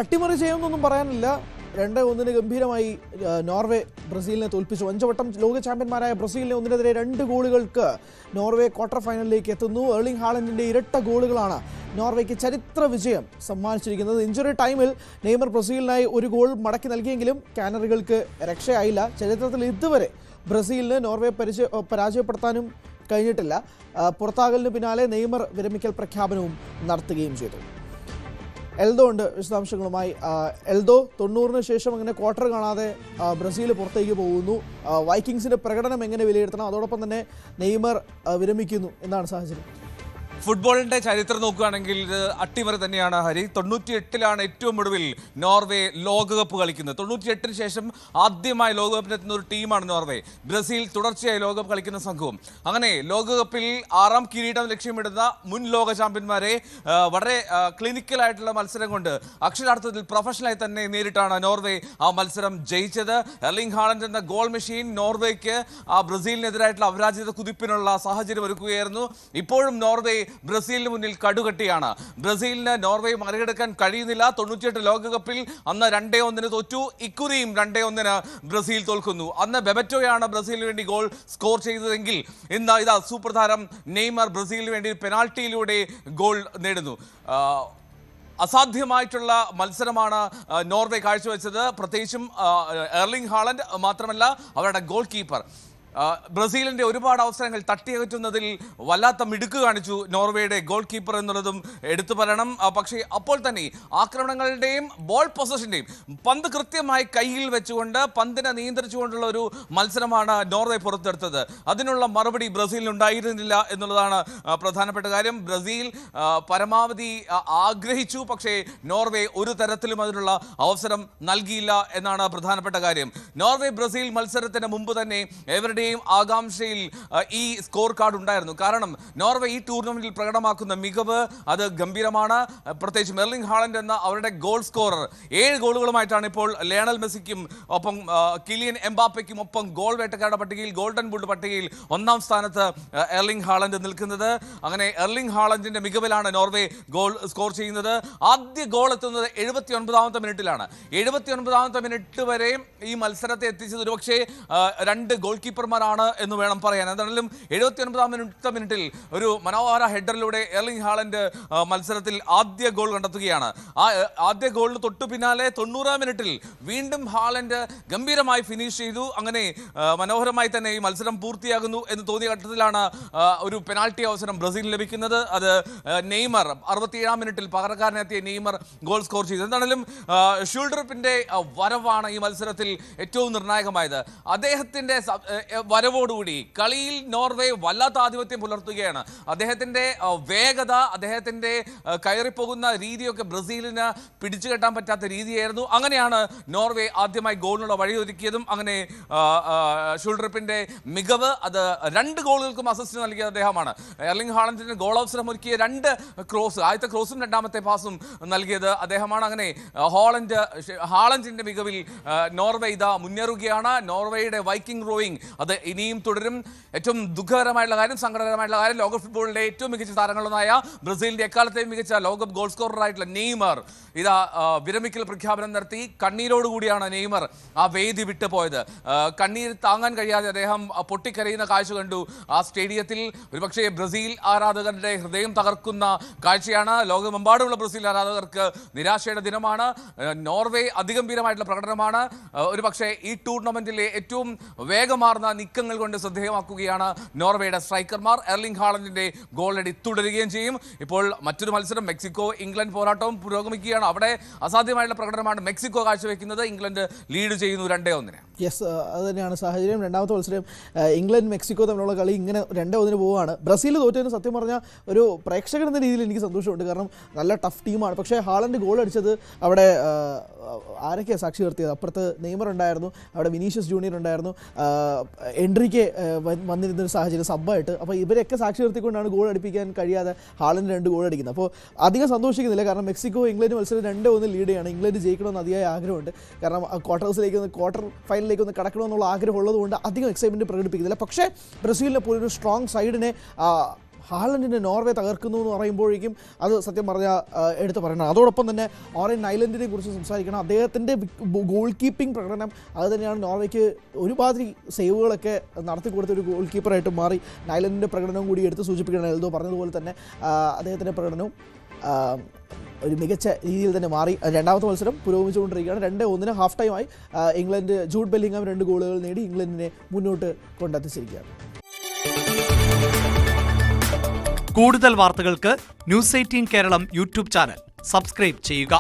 അട്ടിമറി ചെയ്യുമെന്നൊന്നും പറയാനില്ല. 2-1 ഗംഭീരമായി നോർവേ ബ്രസീലിനെ തോൽപ്പിച്ചു. 5 വട്ടം ലോക ചാമ്പ്യന്മാരായ ബ്രസീലിനെ 1-നെതിരെ 2 ഗോളുകൾക്ക് നോർവേ ക്വാർട്ടർ ഫൈനലിലേക്ക് എത്തുന്നു. എർലിംഗ് ഹാലൻഡിന്റെ ഇരട്ട ഗോളുകളാണ് നോർവേക്ക് ചരിത്ര വിജയം സമ്മാനിച്ചിരിക്കുന്നത്. ഇഞ്ചുറി ടൈമിൽ നെയ്മർ ബ്രസീലിനായി ഒരു ഗോൾ മടക്കി നൽകിയെങ്കിലും കാനറികൾക്ക് രക്ഷയായില്ല. ചരിത്രത്തിൽ ഇതുവരെ ബ്രസീലിന് നോർവേ പരാജയപ്പെടുത്താനും കഴിഞ്ഞിട്ടില്ല. പുറത്താകലിന് പിന്നാലെ നെയ്മർ വിരമിക്കൽ പ്രഖ്യാപനവും നടത്തുകയും ചെയ്തു. എൽദോ ഉണ്ട് വിശദാംശങ്ങളുമായി. എൽദോ, 90-ന് ശേഷം അങ്ങനെ ക്വാർട്ടർ കാണാതെ ബ്രസീൽ പുറത്തേക്ക് പോകുന്നു. വൈക്കിങ്സിന്റെ പ്രകടനം എങ്ങനെ വിലയിരുത്തണം? അതോടൊപ്പം തന്നെ നെയ്മർ വിരമിക്കുന്നു. എന്താണ് സാഹചര്യം? ഫുട്ബോളിന്റെ ചരിത്രം നോക്കുകയാണെങ്കിൽ ഇത് അട്ടിമറി തന്നെയാണ് ഹരി. 98-ലാണ് ഏറ്റവും ഒടുവിൽ നോർവേ ലോകകപ്പ് കളിക്കുന്നത്. 98-ന് ശേഷം ആദ്യമായി ലോകകപ്പിലെത്തുന്ന ഒരു ടീമാണ് നോർവേ. ബ്രസീൽ തുടർച്ചയായി ലോകകപ്പ് കളിക്കുന്ന സംഘവും. അങ്ങനെ ലോകകപ്പിൽ 6ാം കിരീടം ലക്ഷ്യമിടുന്ന മുൻ ലോക ചാമ്പ്യന്മാരെ വളരെ ക്ലിനിക്കലായിട്ടുള്ള മത്സരം കൊണ്ട് അക്ഷരാർത്ഥത്തിൽ പ്രൊഫഷണലായി തന്നെ നേരിട്ടാണ് നോർവേ ആ മത്സരം ജയിച്ചത്. എർലിംഗ് ഹാലൻഡ് എന്ന ഗോൾ മെഷീൻ നോർവേക്ക് ആ ബ്രസീലിനെതിരായിട്ടുള്ള അപരാജിത കുതിപ്പിനുള്ള സാഹചര്യം ഒരുക്കുകയായിരുന്നു. ഇപ്പോഴും നോർവേ ബ്രസീലിന് മുന്നിൽ കടുകട്ടിയാണ്. ബ്രസീലിന് നോർവേ മറികടക്കാൻ കഴിയുന്നില്ല. 98 ലോകകപ്പിൽ അന്ന് 2-1 തോറ്റു. ഇക്കുറിയും 2-1 ബ്രസീൽ തോൽക്കുന്നു. അന്ന് ബെബറ്റോയാണ് ബ്രസീലിന് വേണ്ടി ഗോൾ സ്കോർ ചെയ്തതെങ്കിൽ ഇന്ന് ഇതാ സൂപ്പർ താരം നെയ്മർ ബ്രസീലിന് വേണ്ടി പെനാൽറ്റിയിലൂടെ ഗോൾ നേടുന്നു. അസാധ്യമായിട്ടുള്ള മത്സരമാണ് നോർവേ കാഴ്ചവെച്ചത്. പ്രത്യേകിച്ചും എർലിംഗ് ഹാലൻഡ് മാത്രമല്ല അവരുടെ ഗോൾ കീപ്പർ ബ്രസീലിന്റെ ഒരുപാട് അവസരങ്ങൾ തട്ടിയകറ്റുന്നതിൽ വല്ലാത്ത മിടുക്ക് കാണിച്ചു നോർവേയുടെ ഗോൾ കീപ്പർ എന്നുള്ളതും എടുത്തു പറയണം. പക്ഷേ അപ്പോൾ തന്നെ ആക്രമണങ്ങളുടെയും ബോൾ പൊസഷന്റെയും പന്ത് കൃത്യമായി കയ്യിൽ വെച്ചുകൊണ്ട് പന്തിനെ നിയന്ത്രിച്ചുകൊണ്ടുള്ള ഒരു മത്സരമാണ് നോർവേ പുറത്തെടുത്തത്. അതിനുള്ള മറുപടി ബ്രസീലിനുണ്ടായിരുന്നില്ല എന്നുള്ളതാണ് പ്രധാനപ്പെട്ട കാര്യം. ബ്രസീൽ പരമാവധി ആഗ്രഹിച്ചു, പക്ഷേ നോർവേ ഒരു തരത്തിലും അതിനുള്ള അവസരം നൽകിയില്ല എന്നാണ് പ്രധാനപ്പെട്ട കാര്യം. നോർവേ ബ്രസീൽ മത്സരത്തിന് മുമ്പ് തന്നെ എവരുടെ ആകാംക്ഷയിൽ ഈ സ്കോർ കാർഡ് ഉണ്ടായിരുന്നു. കാരണം നോർവേ ഈ ടൂർണമെന്റിൽ പ്രകടമാക്കുന്ന മികവ് അത് ഗംഭീരമാണ്. പ്രത്യേകിച്ച് എർലിംഗ് ഹാലൻഡ് എന്ന അവരുടെ ഗോൾ സ്കോറർ 7 ഗോളുകളുമായിട്ടാണ് ഇപ്പോൾ ലയണൽ മെസ്സിക്കും ഒപ്പം കിലിയൻ എംബാപ്പയ്ക്കും ഒപ്പം ഗോൾ വേട്ടക്കാരുടെ പട്ടികയിൽ ഗോൾഡൻ ബൂട്ട് പട്ടികയിൽ 1ാം സ്ഥാനത്ത് എർലിംഗ് ഹാലൻഡ് നിൽക്കുന്നത്. അങ്ങനെ എർലിംഗ് ഹാലൻഡിന്റെ മികവിലാണ് നോർവേ ഗോൾ സ്കോർ ചെയ്യുന്നത്. ആദ്യ ഗോൾ എത്തുന്നത് 79ാമത്തെ മിനിറ്റിലാണ്. 79ാമത്തെ മിനിറ്റ് വരെ ഈ മത്സരത്തെ എത്തിച്ചത് ഒരുപക്ഷെ 2 ഗോൾ കീപ്പർമാരാണ് എന്ന് വേണം പറയാൻ. എന്തായാലും 79ാമത്തെ മിനിറ്റിൽ ഒരു മനോഹര ഹെഡറിലൂടെ എർലിംഗ് ഹാലൻഡ് മത്സരത്തിൽ ആദ്യ ഗോൾ കണ്ടെത്തുകയാണ്. ആ ആദ്യ ഗോളിന് തൊട്ടു പിന്നാലെ 90ാം മിനിറ്റിൽ വീണ്ടും ഹാലൻഡ് ഗംഭീരമായി ഫിനിഷ് ചെയ്തു. അങ്ങനെ മനോഹരമായി തന്നെ ഈ മത്സരം പൂർത്തിയാകുന്നു എന്ന് തോന്നിയ ഘട്ടത്തിലാണ് ഒരു പെനാൽറ്റി അവസരം ബ്രസീലിന് ലഭിക്കുന്നത്. അത് നെയ്മർ 67ാം മിനിറ്റിൽ പകരക്കാരനെത്തിയ നെയ്മർ ഗോൾ സ്കോർ ചെയ്തു. എന്താണെങ്കിലും ഷൂൾഡറിപ്പിന്റെ വരവാണ് ഈ മത്സരത്തിൽ ഏറ്റവും നിർണായകമായത്. അദ്ദേഹത്തിന്റെ വരവോടുകൂടി കളിയിൽ നോർവേ വല്ലാത്ത ആധിപത്യം പുലർത്തുകയാണ്. അദ്ദേഹത്തിന്റെ വേഗത, അദ്ദേഹത്തിന്റെ കയറിപ്പോകുന്ന രീതിയൊക്കെ ബ്രസീലിന് പിടിച്ചു കെട്ടാൻ പറ്റാത്ത രീതിയായിരുന്നു. അങ്ങനെയാണ് നോർവേ ആദ്യമായി ഗോളിനുള്ള വഴിയൊരുക്കിയതും. അങ്ങനെ ഷൂൾഡറിപ്പിന്റെ മികവ് അത് 2 ഗോളുകൾക്കും അസിസ്റ്റ് നൽകിയത് അദ്ദേഹമാണ്. എർലിംഗ് ഹാലൻഡിന് ഗോൾ അവസരം ഒരുക്കിയ 2 ക്രോസ്, ആദ്യത്തെ ക്രോസും 2ാമത്തെ പാസും നൽകിയത് അദ്ദേഹമാണ്. അങ്ങനെ ഹാലൻഡിന്റെ മികവിൽ നോർവേ ഇതാ മുന്നേറുകയാണ്. നോർവേയുടെ വൈക്കിംഗ് റോയിങ് അത് ഇനിയും തുടരും. ഏറ്റവും ദുഃഖകരമായിട്ടുള്ള കാര്യം, സങ്കടകരമായിട്ടുള്ള കാര്യം, ലോക ഫുട്ബോളിലെ ഏറ്റവും മികച്ച താരങ്ങളൊന്നായ ബ്രസീലിന്റെ എക്കാലത്തെയും മികച്ച ലോകകപ്പ് ഗോൾ സ്കോററായിട്ടുള്ള നെയ്മർ ഇതാ വിരമിക്കൽ പ്രഖ്യാപനം നടത്തി. കണ്ണീരോടുകൂടിയാണ് നെയ്മർ ആ വേദി വിട്ടുപോയത്. കണ്ണീർ താങ്ങാൻ കഴിയാതെ അദ്ദേഹം പൊട്ടിക്കരയുന്ന കാഴ്ച കണ്ടു ആ സ്റ്റേഡിയത്തിൽ. ഒരുപക്ഷെ ബ്രസീൽ ആരാധകരുടെ ഹൃദയം തകർക്കുന്ന കാഴ്ചയാണ്. ലോകമെമ്പാടുമുള്ള ബ്രസീൽ ആരാധകർക്ക് നിരാശയുടെ ദിനമാണ്. നോർവേ അതിഗംഭീരമായിട്ടുള്ള പ്രകടനമാണ്. ഒരുപക്ഷെ ഈ ടൂർണമെന്റിലെ ഏറ്റവും വേഗമാർന്ന നീക്കങ്ങൾ കൊണ്ട് ശ്രദ്ധേയമാക്കുകയാണ് നോർവേയുടെ സ്ട്രൈക്കർമാർ. എർലിംഗ് ഹാലൻഡിന്റെ ഗോളടി തുടരുകയും ചെയ്യും. ഇപ്പോൾ മറ്റൊരു മത്സരം മെക്സിക്കോ ഇംഗ്ലണ്ട് പോരാട്ടവും പുരോഗമിക്കുകയാണ്. അവിടെ അസാധ്യമായിട്ടുള്ള പ്രകടനമാണ് മെക്സിക്കോ കാഴ്ചവെക്കുന്നത്. ഇംഗ്ലണ്ട് ലീഡ് ചെയ്യുന്നു 2-1. യെസ്, അത് തന്നെയാണ് സാഹചര്യം. 2ാമത്തെ മത്സരം ഇംഗ്ലണ്ട് മെക്സിക്കോ തമ്മിലുള്ള കളി ഇങ്ങനെ 2-1 പോവുകയാണ്. ബ്രസീൽ തോറ്റതിന് സത്യം പറഞ്ഞാൽ ഒരു പ്രേക്ഷകൻ എന്ന രീതിയിൽ എനിക്ക് സന്തോഷമുണ്ട്. കാരണം നല്ല ടഫ് ടീമാണ്. പക്ഷേ ഹാലൻഡ് ഗോൾ അടിച്ചത് അവിടെ ആരൊക്കെയാണ് സാക്ഷി നിർത്തിയത്? അപ്പുറത്ത് നെയ്മർ ഉണ്ടായിരുന്നു, അവിടെ വിനീഷ്യസ് ജൂനിയർ ഉണ്ടായിരുന്നു, എൻട്രിക്ക് വന്നിരുന്നൊരു സാഹചര്യം സബ്ബായിട്ട്. അപ്പോൾ ഇവരെയൊക്കെ സാക്ഷി നിർത്തിക്കൊണ്ടാണ് ഗോൾ അടിപ്പിക്കാൻ കഴിയാതെ ഹാലൻഡ് 2 ഗോൾ അടിക്കുന്നത്. അപ്പോൾ അധികം സന്തോഷിക്കുന്നില്ല. കാരണം മെക്സിക്കോ ഇംഗ്ലണ്ട് മത്സരം 2-1 ലീഡ് ചെയ്യാണ്. ഇംഗ്ലണ്ട് ജയിക്കണമെന്ന് അതിയായ ആഗ്രഹമുണ്ട്. കാരണം ക്വാർട്ടർ ഫൈനലിലേക്ക് ഒന്ന് കടക്കണമെന്നുള്ള ആഗ്രഹം ഉള്ളതുകൊണ്ട് അധികം എക്സൈറ്റ്മെൻറ്റ് പ്രകടിപ്പിക്കുന്നില്ല. പക്ഷേ ബ്രസീലിനെ പോലൊരു സ്ട്രോങ് സൈഡിനെ ഹാളണ്ടിനെ നോർവേ തകർക്കുന്നു എന്ന് പറയുമ്പോഴേക്കും അത് സത്യം പറഞ്ഞാൽ എടുത്ത് പറയണം. അതോടൊപ്പം തന്നെ ഓറൻ ഐലൻഡിനെ കുറിച്ച് സംസാരിക്കണം. അദ്ദേഹത്തിൻ്റെ ഗോൾ കീപ്പിംഗ് പ്രകടനം അത് തന്നെയാണ് നോർവേക്ക് ഒരുമാതിരി സേവുകളൊക്കെ നടത്തി കൊടുത്ത ഒരു ഗോൾ കീപ്പറായിട്ട് മാറി. ഐലൻഡിൻ്റെ പ്രകടനവും കൂടി എടുത്ത് സൂചിപ്പിക്കണം. എൽദോ പറഞ്ഞതുപോലെ തന്നെ അദ്ദേഹത്തിൻ്റെ പ്രകടനവും ഒരു മികച്ച രീതിയിൽ തന്നെ മാറി. രണ്ടാമത്തെ മത്സരം പുരോഗമിച്ചുകൊണ്ടിരിക്കുകയാണ്. 2-1 ഹാഫ് ടൈമായി ഇംഗ്ലണ്ട് ജൂഡ് ബെല്ലിംഗാം 2 ഗോളുകൾ നേടി ഇംഗ്ലണ്ടിനെ മുന്നോട്ട് കൊണ്ടെത്തിച്ചിരിക്കുകയാണ്. കൂടുതൽ വാർത്തകൾക്ക് news 18 Keralam YouTube channel subscribe ചെയ്യുക.